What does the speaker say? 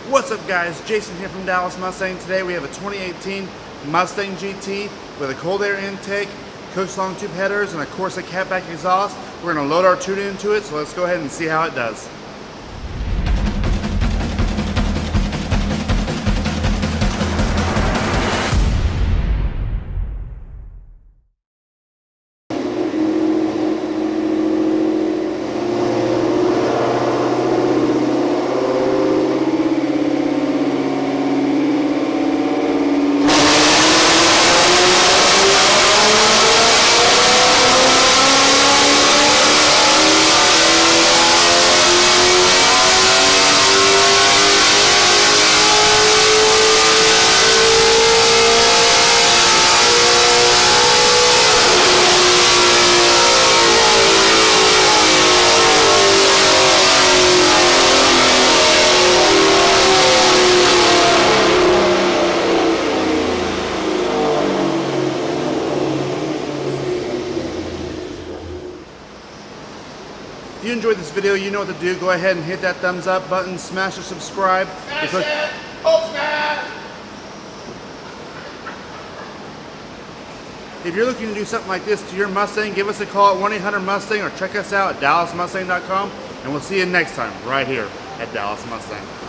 What's up guys, Jason here from Dallas Mustang. Today we have a 2018 Mustang GT with a cold air intake, Kooks long tube headers, and a Corsa catback exhaust. We're going to load our tune into it, so let's go ahead and see how it does. If you enjoyed this video, you know what to do. Go ahead and hit that thumbs up button, smash the subscribe. Smash it! Oh, smash! If you're looking to do something like this to your Mustang, give us a call at 1-800-MUSTANG or check us out at DallasMustang.com, and we'll see you next time right here at Dallas Mustang.